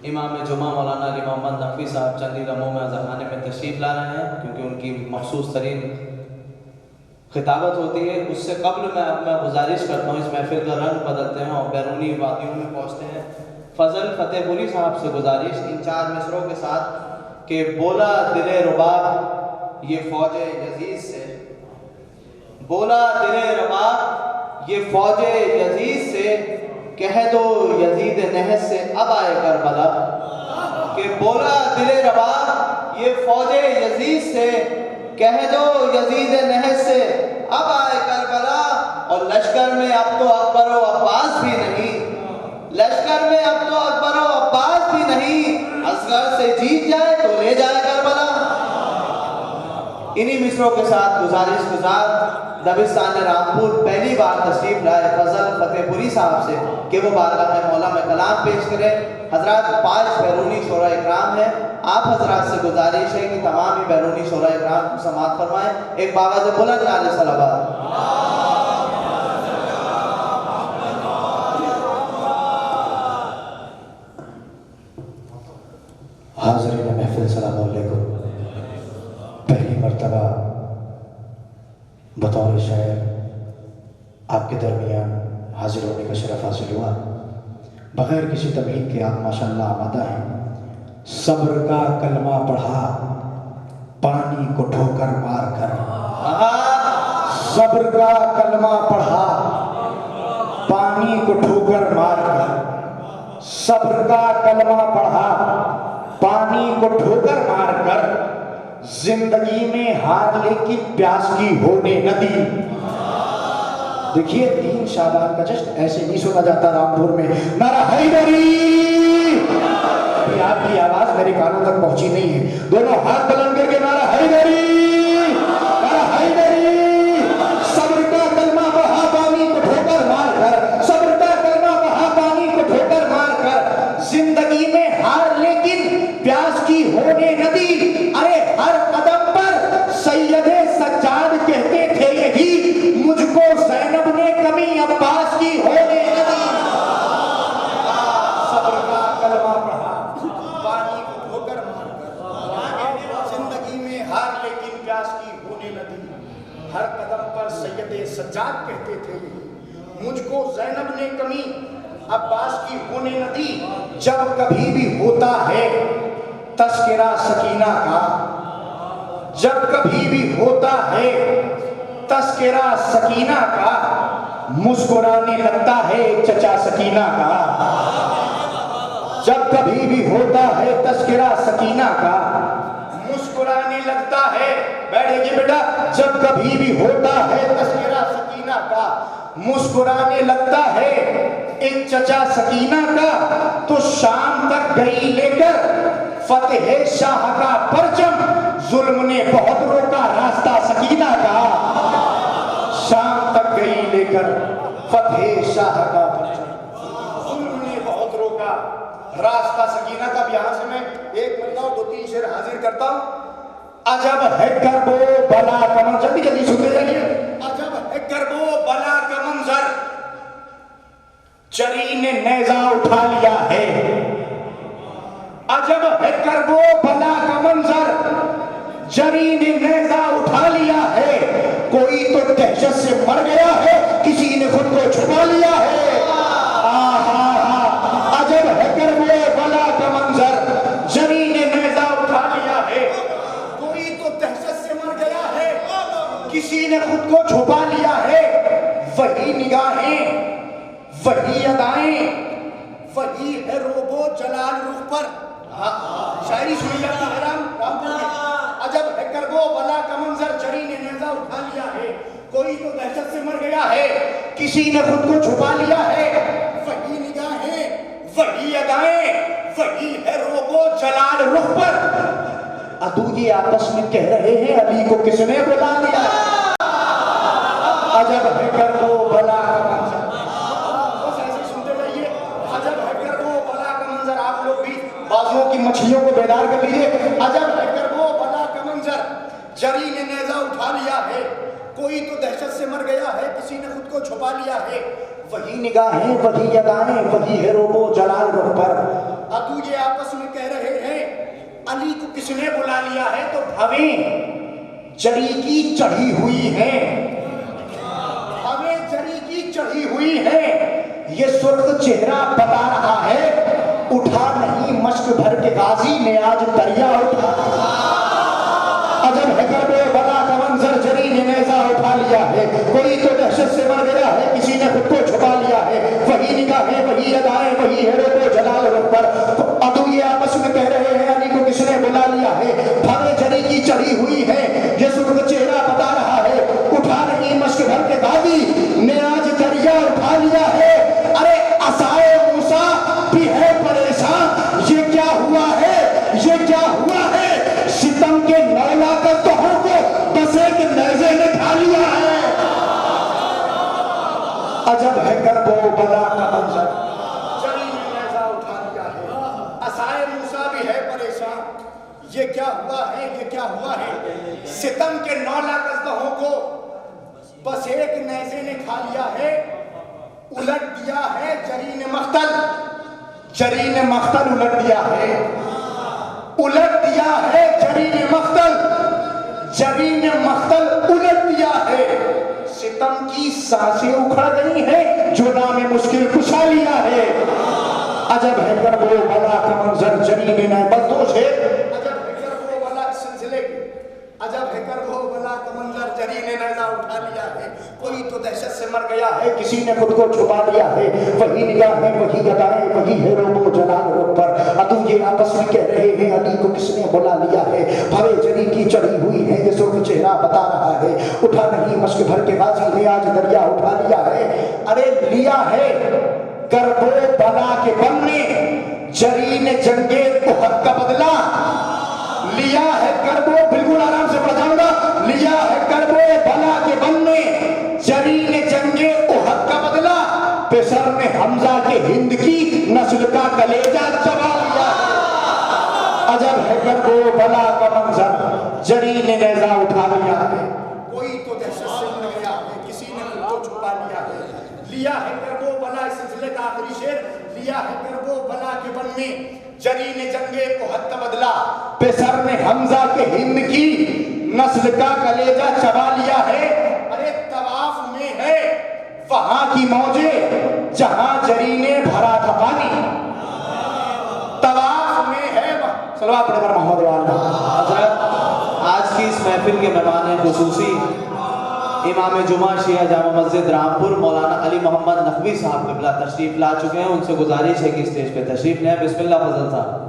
इमाम जुमा मौलाना अली मोहम्मद नकवी साहब चंद ही लम्हों में अज़ाखाने में तशरीफ़ ला रहे हैं, क्योंकि उनकी मखसूस तरीन खिताबत होती है। उससे कबल मैं गुजारिश करता हूँ, इस महफिल का रंग बदलते हैं और बैरूनी वादियों में पहुँचते हैं। फजल फतेहपुरी साहब से गुजारिश इन 4 मिसरों के साथ कि बोला दिले रुबाब ये फ़ौज यजीद से, बोला दिले रुबाब ये फ़ौज यजीद से, कह दो यजीद नहस से अब आए करबला। कि बोला दिले रुबाब ये फ़ौज यजीद से, कह दो यजीद नहस से अब आए करबला। और लश्कर में अब तो अकबर व अब्बास भी नहीं, लश्कर में अब तो अकबर व अब्बास भी नहीं, असगर से जीत जाए तो ले जाए करबला। इन्हीं मिसरों के साथ गुजारिश गुजार दबिस्तान रामपुर पहली बार तशरीफ लाए फजल फतेहपुरी साहब से कि वो बारगाह मौला में कलाम पेश करें। हजरात 5 बैरूनी शोरा इकराम है, आप हजरात से गुजारिश है कि तमाम ही बैरूनी शोरा इकराम को समाअत फरमाएं। एक बाबा से बुलंद नारे सलावत। हाज़रीन महफिल सलाम अलैकुम। पहली मर्तबा बतौर शायर आपके दरमियान हाजिर होने का शरफ हासिल हुआ। बग़ैर किसी तमहीद के आप माशाअल्लाह आमादा हैं। सब्र का कलमा पढ़ा पानी को ठोकर मार कर, सब्र का कलमा पढ़ा पानी को ठोकर मार कर, सब्र का कलमा पढ़ा पानी को ठोकर मार कर, जिंदगी में हार लेकिन प्यास की होने न दी। देखिए 3 शाबान का जश्न ऐसे नहीं सुना जाता रामपुर में। नारा हैदरी, अभी आपकी आवाज मेरे कानों तक पहुंची नहीं है। दोनों हाथ बुलंद करके नारा हैदरी, नारा हैदरी। सब्र का कलमा बहा पानी को ठोकर मार कर, सब्र का कलमा बहा पानी को ठोकर मार कर, जिंदगी में हार लेकिन प्यास की होने न दी। अरे हर कदम पर सैयदे सज्जाद कहते थे यही, मुझको ज़ैनब ने कमी अब्बास की होने न दी। सब्र का कलमा पढ़ा पानी को ठोकर मार कर, जिंदगी में हार लेकिन प्यास की होने न दी। हर कदम पर सैयदे सज्जाद कहते थे यही, मुझको ज़ैनब ने कमी अब्बास की होने न दी। जब कभी भी होता है तस्किरा सकीना का, जब कभी भी होता है तस्किरा सकीना का, मुस्कुराने लगता है चचा सकीना का। जब कभी भी होता है तस्किरा सकीना का, मुस्कुराने लगता है, बैठेगी बेटा, जब कभी भी होता है तस्किरा सकीना का, मुस्कुराने लगता है एक चचा सकीना का, तो शाम तक गई लेकर फतेह शाह का परचम, जुल्म ने बहुत रोका रास्ता सकीना का। शाम तक गई लेकर फतेह शाह का परचम, जुल्म ने बहुत रोका रास्ता सकीना का। यहां से मैं एक मरतबा 2-3 शेर हाजिर करता हूं। अजब है करबो बला का मंजर, जल्दी जल्दी सुनते जाइए। अजब है करबो बला का मंजर, चरी ने नेजा उठा लिया है। अजब है करबो बला का मंजर, जरी ने नेजा उठा लिया है। कोई तो दहशत से मर गया है, किसी ने खुद को छुपा लिया है। अजब है करबो बला का मंजर, जरी ने नेजा उठा लिया है। कोई तो दहशत से मर गया है, किसी ने खुद को छुपा लिया है। वही निगाहें, वही अदाएं, वही है रोबो जलाल रुख पर। शायरी सुनिएगा रामपुर में। अजब है करबो बला का मंजर, चरी ने नेजा उठा लिया है। कोई तो दहशत से मर गया है, किसी ने खुद को छुपा लिया है। वही निगाहें, वही अदाएं, वही है रोबो जलाल रुख पर। अदू ये आपस में कह रहे हैं अली को किसने बुला लिया। अजब है करबो बला का मंजर, बस ऐसे सुनते जाइए। अजब है करबो बला का मंजर, आप लोग भी बाजुओं की मछलियों को बेदार कर लीजिए। अजब है करबो बला का मंजर, जरी ने नेजा उठा लिया है। कोई तो दहशत से मर गया है, किसी ने खुद को छुपा लिया है। वही निगाहें, वही अदाएं, वही है रोबो जलाल रुख पर। अदू ये आपस अली को किसने बुला लिया है? तो भवें जरी की चढ़ी हुई है, भवें जरी की चढ़ी हुई है। ये सुर्ख चेहरा बता रहा है, उठा नहीं मश्क भर के गाजी ने आज दरिया उठा। अजब है करबे बला का मंजर, जरी ने नेज़ा उठा लिया है। कोई तो दहशत से मर गया है, किसी ने खुद को छुपा लिया है। वही निगाहें, वही अदाएं, वही है रोको जलाल रुख पर। अदू ये आपस में कह रहे हैं, अली को किसने बुला लिया है? भवे जरी की चढ़ी हुई है, ये सुर्ख चेहरा बता रहा है, उठा नहीं मश्क भर के गाजी ने आज दरिया उठा लिया है। अरे असाए मूसा भी है परेशान, ये क्या हुआ है, ये क्या हुआ है? सितम के 9 लाख तोहों को बस एक नेज़े ने खा लिया है। अजब है गर्बो बला का मंजर, जरी ने नेज़ा उठा लिया है। असाए मूसा भी है परेशान, ये क्या हुआ है, ये क्या हुआ है? सितम के 9 लाख तोहों को बस एक नेज़े ने खा लिया है। उलट दिया है जरी ने मख्तल, जरी ने मख्तल उलट दिया है, उलट दिया है जरी ने मख्तल, जरी ने मख्तल उलट दिया है। सितम की सांसें उखड़ गई हैं, जो नाम मुश्किल कुशा लिया है। अजब है गर्बो बला का मंजर, जरी ने न बदोश है। अजब है गर्बो बला के सिलसिले, अजब है गर्बो बला का मंजर, जरी ने नेज़ा उठा लिया है। कोई तो दहशत से मर गया है, किसी ने खुद को छुपा लिया है। वही निगाहें, वही अदाएं, वही है रोबो जलाल रुख पर। अदू ये आपस में कह रहे हैं, अली को किसने बुला लिया है? भवे जरी की चढ़ी हुई है, ये सुर्ख चेहरा बता रहा है, उठा नहीं मश्क भर के गाजी ने आज दरिया उठा लिया है। अरे लिया है गर्बो बला के बन में, जरी ने जंगे उहद का बदला लिया है। गर्बो, बिल्कुल आराम से पढ़ जाऊंगा। लिया है गर्बो बला के बन में, जरी ने जंगे उहद का बदला, पेशर ने हमजा के हिंद की नस्ल का कलेजा चबा लिया है। अजब है गर्बो बला का मंजर, जरी ने नेज़ा उठा लिया है। कोई तो दहशत से मर गया है, किसी ने खुद को छुपा लिया है। लिया है गर्बो बला, इस सिलसिले का आखिरी शेर, लिया है गर्बो बला के बन में, जरी ने जंगे उहद का बदला, पेशर ने हमजा के हिंद की नस्ल का कलेजा चबा लिया है। अरे तवाफ में है वहां की मौजे, जहां जरी ने भरा था पानी। तवाफ में है सलवात पढ़े पर मोहम्मद वाला। हज़रत, आज की इस महफिल के मेहमान खुसूसी इमाम जुमा शिया जामा मस्जिद रामपुर मौलाना अली मोहम्मद नकवी साहब क़िबला तशरीफ ला चुके हैं। उनसे गुजारिश है कि स्टेज पे तशरीफ लें। बिस्मिल्लाह फजल साहब।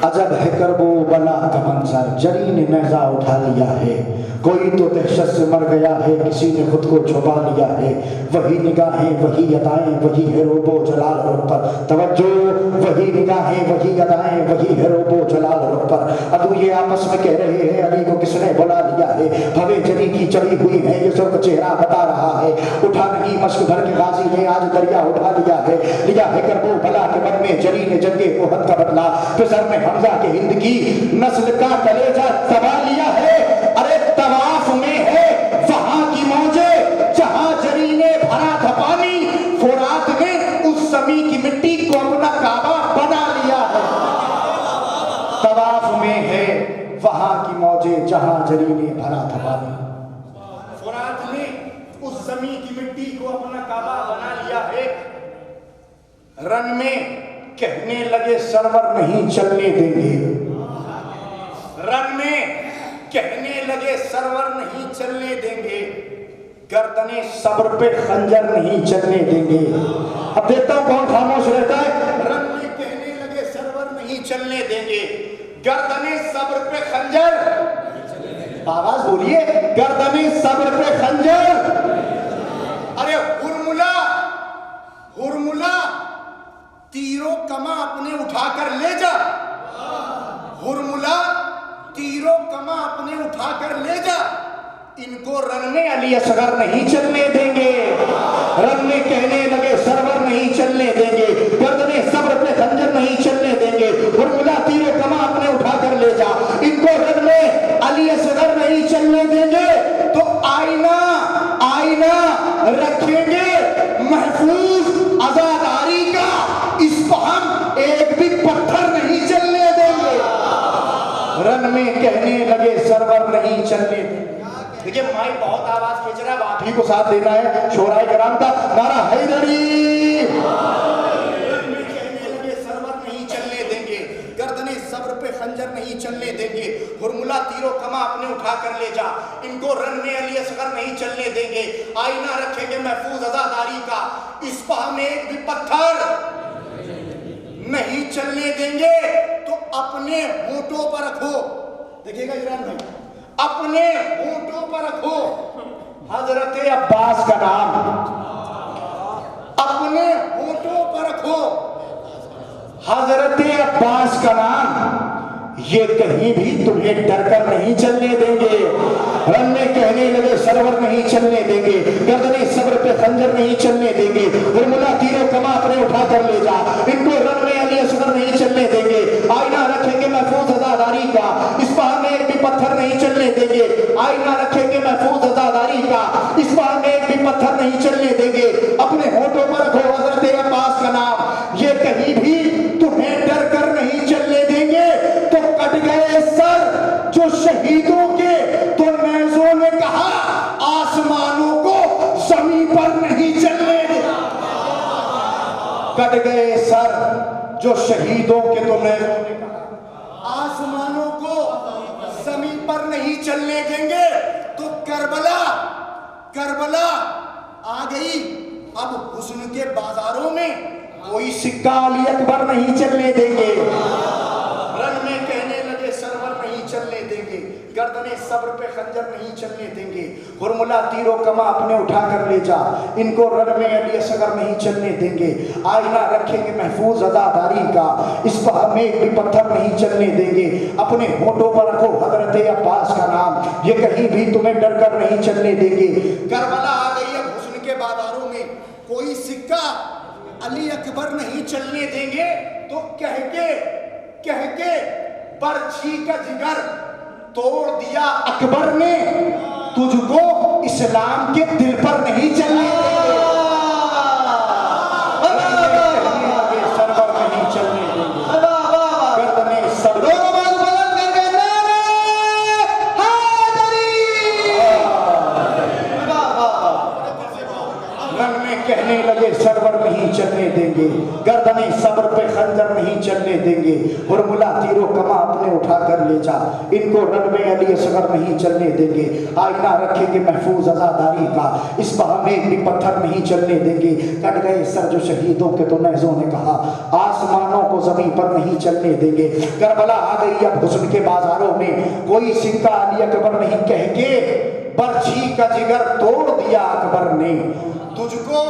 अजब है करबो बला का मंजर, जरी ने नेज़ा उठा लिया है। कोई तो दहशत से मर गया है, किसी ने खुद को छुपा लिया है। वही निगाहें, वही अदाएं, वही है रोबो जलाल रुख पर। तवज्जो, वही निगाहें, वही अदाएं, वही है रोबो जलाल रुख पर। अदू ये आपस में कह रहे हैं, अली को किसने बुला लिया है? भवे जरी की चढ़ी हुई है, ये सुर्ख चेहरा बता रहा है, उठा नहीं मश्क भर के गाजी ने आज दरिया उठा लिया है। लिया है करबो बला के बन में, जरी ने जंगे उहद का बदला, पेशर में हमजा के हिंद की नस्ल का कलेजा चबा लिया है। अरे तवाफ में है वहां की मौजे, जहां जरी ने भरा था पानी, फुरात ने उस समी की मिट्टी को अपना काबा बना लिया है। तवाफ में है वहां की मौजे, जहां जरी ने भरा था पानी, फुरात ने उस समी की मिट्टी को अपना काबा बना लिया है। रन में कहने लगे सरवर नहीं चलने देंगे, रन में कहने लगे सरवर नहीं चलने देंगे, गर्दने सब्र पे खंजर नहीं चलने देंगे। अब देखता हूं कौन खामोश रहता है। रन में कहने लगे सरवर नहीं चलने देंगे, गर्दने सब्र पे खंजर, आवाज बोलिए, गर्दने सब्र पे खंजर। अरे हुरमुला, हुरमुला तीरों कमा अपने उठाकर ले जा, हुरमुला तीरों कमा अपने उठाकर ले जा। इनको रन में अली असगर नहीं चलने देंगे, रन में कहने लगे सरवर नहीं चलने देंगे, गर्दने सब्र पे खंजर नहीं चलने देंगे। हुरमुला तीरों कमा अपने उठाकर ले जा, इनको रन में अली असगर नहीं चलने देंगे। तो आईना आईना रखेंगे महफूज आजादारी का, इसको हम एक भी पत्थर नहीं चलने देंगे। रन में कहने लगे सरवर नहीं चलने देंगे। देखिए माई बहुत आवाज खींच रहा है, आप ही को साथ देना है। शोराए कराम का नारा हैदरी। रन में कहने लगे सरवर नहीं चलने देंगे, गर्दने सब्र पे खंजर नहीं चलने देंगे, हुरमुला तीरों कमा अपने उठा कर ले जा, इनको रन में अली असगर नहीं चलने देंगे, आईना रखेंगे महफूज आजादारी का, इस पहा में एक भी पत्थर नहीं चलने देंगे। तो अपने होठों पर रखो, देखिएगा ईरान भाई, अपने होठों पर रखो हजरत अब्बास का नाम, अपने होठों पर रखो हजरत अब्बास का नाम, ये कहीं भी तुम्हें डर कर नहीं चलने देंगे। रन में कहने लगे सरवर नहीं चलने देंगे, गर्दने सब्र पे खंजर नहीं चलने देंगे, हुरमुला तीरों कमा अपने उठा कर ले जा, इनको रन में अली असगर नहीं चलने देंगे, आईना रखेंगे महफूज आजादारी का, इस पहाड़ में एक भी पत्थर नहीं चलने देंगे, आईना रखेंगे महफूज आजादारी का, इस पहाड़ में एक भी पत्थर नहीं चलने देंगे, अपने होठों पर रखो हजरत अब्बास का नाम, ये कहीं भी तुम्हें डर कर नहीं चलने देंगे। तो कट गए सर जो शहीदों के, तो नेज़ों ने कहा आसमानों को जमीन पर नहीं चलने देंगे। कट गए सर जो शहीदों के, तो नेज़ों ने कहा आसमानों को जमीन पर नहीं चलने देंगे। तो करबला करबला आ गई, अब हुस्न के बाजारों में कोई सिक्का अली अकबर नहीं चलने देंगे, रन में कहने लगे सरवर नहीं चलने देंगे, गर्दने सब्र पे खंजर नहीं चलने देंगे, हुरमुला तीरों कमा अपने उठा कर ले जा, इनको रन में अली असगर नहीं चलने देंगे, आईना रखेंगे महफूज आजादारी का, इस पर में एक भी पत्थर नहीं चलने देंगे, अपने होठों पर रखो हजरत अब्बास का नाम, ये कहीं भी तुम्हें डर कर नहीं चलने देंगे। करबला आ गई, अब हुस्न के बाजारों में कोई सिक्का अली अकबर नहीं चलने देंगे। तो कह के बर्छी का जिगर तोड़ दिया अकबर ने, तुझको इस्लाम के दिल पर नहीं चलने देंगे, सरवर नहीं चलने देंगे, गर्दने सब्र कहने लगे सरवर नहीं चलने देंगे, गर्दने सब्र पे खंजर नहीं चलने देंगे, हुरमुला तीरों कमा अपने उठा कर ले जा, इनको रन में अली असगर नहीं चलने देंगे, आईना रखेंगे महफूज आजादारी का, इस पहा में भी पत्थर नहीं चलने देंगे। कट गए सर जो शहीदों के, तो नेज़ों ने कहा आसमानों को जमीन पर नहीं चलने देंगे। करबला आ गई, अब हुस्न के बाजारों में कोई सिक्का अली अकबर नहीं, कह के बर्छी का जिगर तोड़ दिया अकबर ने, तुझको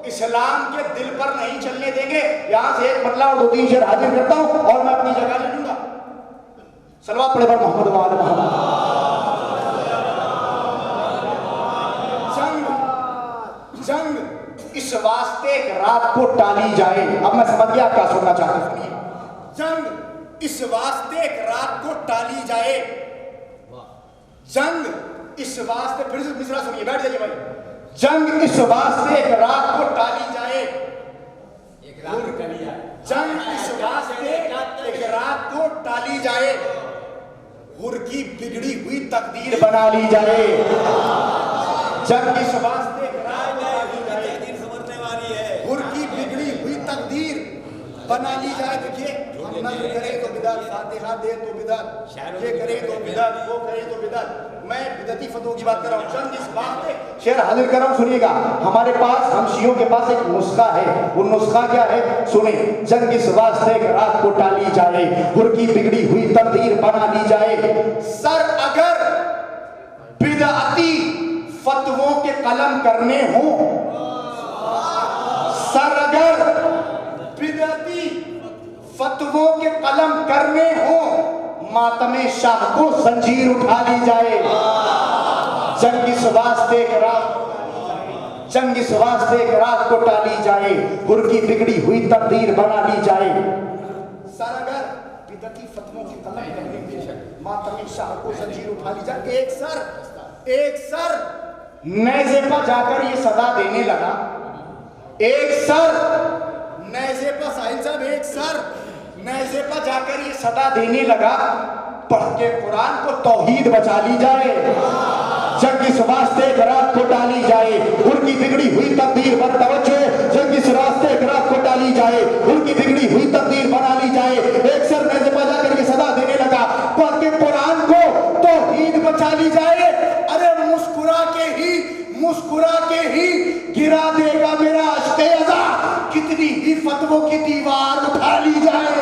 इस्लाम के दिल पर नहीं चलने देंगे। यहां से एक बदला और 2-3 शेर हाजिर करता हूं और मैं अपनी जगह ले लूंगा। सलवात पढ़े पर मोहम्मद वाले मोहम्मद। जंग इस वास्ते रात को टाली जाए। अब मैं समझ गया आप क्या सुनना चाहते हैं। जंग इस वास्ते रात को टाली जाए, जंग इस वास्ते, फिर से मिसरा सुनिए, बैठ जाइए भाई। जंग इस वास्ते एक रात को टाली जाए, जंग इस वास्ते एक रात को टाली जाए, हुर की बिगड़ी हुई तकदीर बना ली जाए। जंग इस वास्ते एक रात को टाली जाए, समझने वाली है, हुर की बिगड़ी हुई तकदीर बना ली जाए। देखिए हम नज़्र करें तो बिदअत, फातिहा दे तो बिदअत, ये करें तो बिदअत, वो करें तो बिदअत। मैं बिदअती फतवों की बात कर रहा हूँ। जंग इस वास्ते, शेर हाजिर कर रहा हूँ, सुनिएगा। हमारे पास, हम शियों के पास एक नुस्खा है, वो नुस्खा क्या है सुने। जंग इस वास्ते एक रात को टाली जाए, हुर की बिगड़ी हुई तकदीर बना ली जाए। सर अगर बिदअती फतवों के कलम करने हो, सर अगर बिदअती फतवों के कलम करने हो, मातमे शाह को जंजीर उठा ली जाए। जंग इस वास्ते एक रात, जंग इस वास्ते एक रात को टाली जाए, हुर की बिगड़ी हुई तकदीर बना ली जाए। सर अगर बिदअती फतवों के कलम करने हो, मातमे शाह को जंजीर उठा ली जाए। एक सर नेज़े पर जाकर ये सदा देने लगा, एक सर नेज़े पर, साहिल साहब, एक सर नेज़े पर जाकर ये सदा देने लगा, पढ़ के कुरान को तौहीद बचा ली जाए, जंग इस वास्ते रात को डाली जाए, उनकी बिगड़ी हुई तकदीर पर तवज्जो, जंग इस रास्ते रात को डाली जाए, उनकी बिगड़ी हुई तकदीर बना ली जाए। एक सर में बजा करके सदा देने लगा, पढ़ के कुरान को तौहीद बचा ली जाए। अरे मुस्कुरा के ही गिरा देगा मेरा अश्के अज़ा, कितनी ही फतवों की दीवार उठा ली जाए।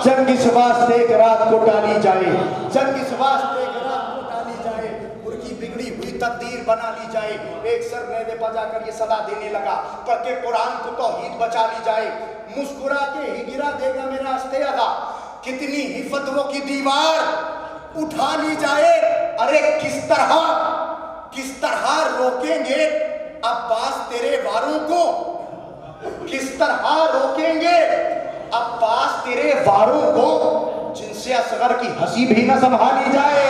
जंग इस वास्ते एक रात को डाली जाए, जंग इस वास्ते एक रात को डाली जाए, उनकी बिगड़ी हुई तकदीर बना ली जाए। एक सर मैंने बजाकर ये सदा देने लगा, पढ़ के कुरान को तौहीद बचा ली जाए। मुस्कुरा के ही गिरा देगा मेरा अश्के अज़ा, कितनी ही फतवों की दीवार उठा ली जाए। अरे किस तरह रोकेंगे अब्बास तेरे वारों को, किस तरह रोकेंगे अब्बास तेरे वारों को, जिनसे असगर की हंसी भी न संभाली जाए।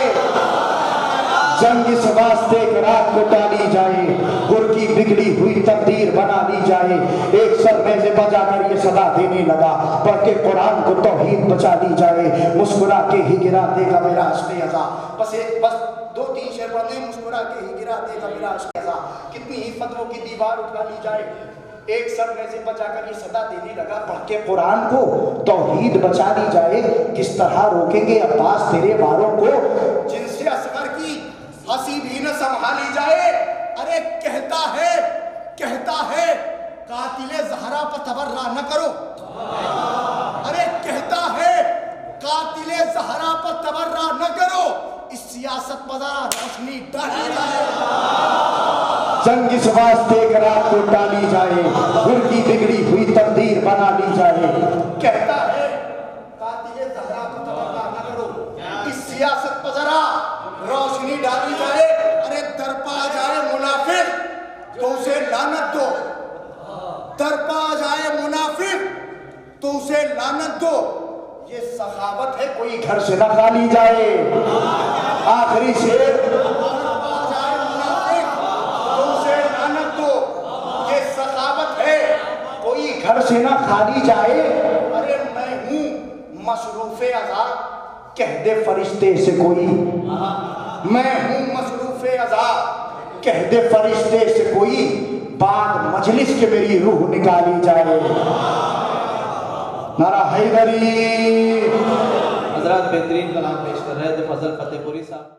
जंग इस वास्ते रात को डाली जाए, उनकी बिगड़ी हुई तकदीर बना ली जाए। एक सर में से बजाकर ये सदा देने लगा, पढ़ के कुरान को तौहीद बचा ली जाए। मुस्कुरा के ही गिरा देगा मेरा अश्के अज़ा, बस 2-3 शेर पढ़ने, मुस्कुरा के ही गिरा देगा मेरा अश्के अज़ा, कितनी ही फतवों की दीवार उठा ली जाए। एक सर में से बजाकर ये सदा देने लगा, पढ़ के कुरान को तौहीद बचा ली जाए। किस तरह रोकेंगे अब्बास तेरे वारों को, जिनसे असगर की हंसी भी न संभाली जाए। अरे कहता है कातिले ज़हरा पर तबर्रा न करो, अरे कहता है कातिले ज़हरा पर तबर्रा न करो, इस सियासत पर जरा रोशनी डाली जाए। जंग इस वास्ते रात को डाली जाए, उनकी बिगड़ी हुई तकदीर बना ली जाए। कहता है कातिले ज़हरा पर तबर्रा न करो, इस सियासत पर जरा रोशनी डाली जाए। अरे दरपा जाए मुनाफिक तो उसे लानत दो, दरपा जाए मुनाफिक तो उसे लानत दो, ये सखावत है कोई घर से न खाली जाए। आखिरी शेर, दरपा जाए मुनाफिक तो उसे लानत दो, ये सखावत है कोई घर से न खाली जाए। अरे मैं हूँ मसरूफ़े अज़ा, कह दे फरिश्ते से कोई, मैं हूँ मसरूफ़े अज़ा, कह दे फरिश्ते से कोई, बाद मजलिस के मेरी रूह निकाली जाए। नारा हैदरी। हजरत बेहतरीन कलाम पेश कर रहे थे फजल फतेहपुरी साहब।